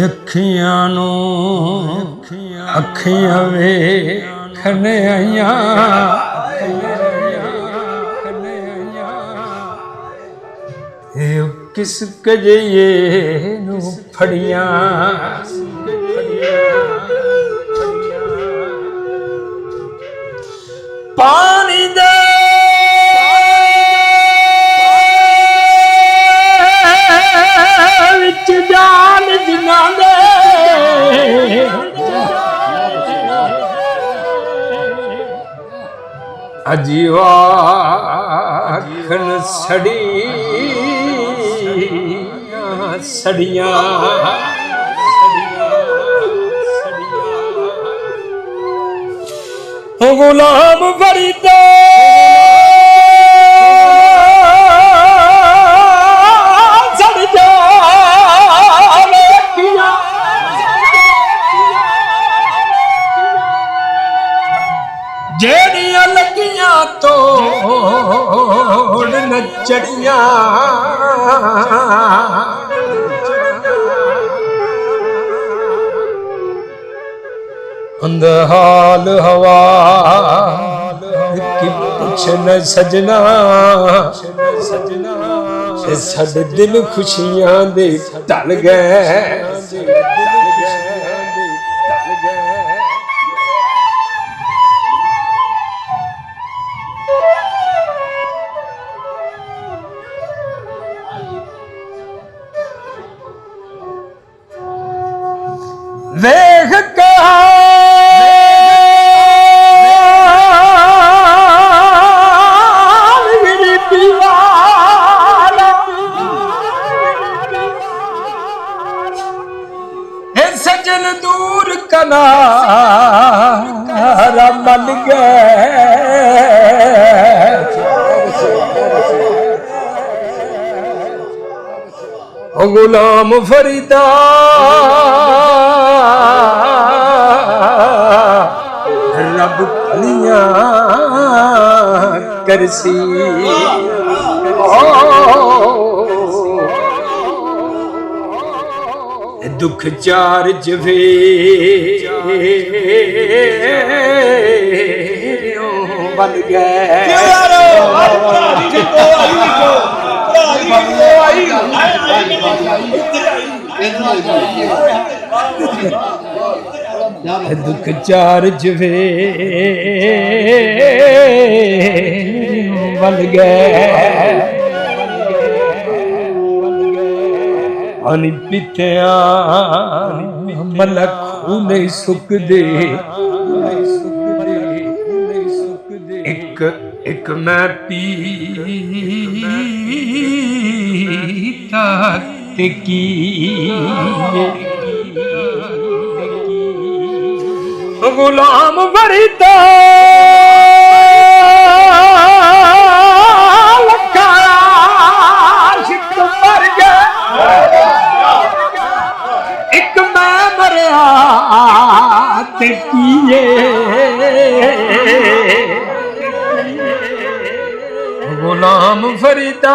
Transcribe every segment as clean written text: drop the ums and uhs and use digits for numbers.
ਅੱਖੀਆਂ ਨੂੰ ਅੱਖੀਆਂ ਵੇਖਣ ਆਈਆਂ ਇਹ ਕਿਸ ਕਜਈਏ ਨੂੰ ਫੜੀਆਂ ਪਾਣੀ ਦੇ ਵਿੱਚ ਜਾਨ ਜਿਨ੍ਹਾਂ ਦੇ ਅਜੀਵਾ ਅੱਖਣ ਸੜੀਆਂ ਗੁਲਾਮ ਫਰੀਦਾ ਸੜ ਜਾਵੇ ਅੱਖੀਆਂ ਜਿਹੜੀਆਂ ਲੱਗੀਆਂ ਤੋੜ ਨੱਚੜੀਆਂ ਹਾਲ ਹਵਾ ਕੀ ਪੁੱਛਣ ਸਜਣਾ ਸਾਡੇ ਦਿਲ ਖੁਸ਼ੀਆਂ ਦੇ ਢਲ ਗਏ ਵੇਖ ਕੇ सजन दूर कनारा मन गए गुलाम फरीदा रब भलियां करसी दुख चार जवे बन गए दुख चार जवे बन गए अनि पिथया मलक नहीं सुकदे एक मैं पीता ते की गुलाम फरीदा गुलाम फरीदा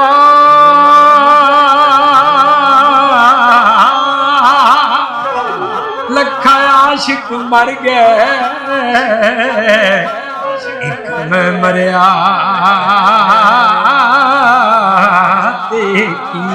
लखा आशिक मर गए एक मैं मरिया देखी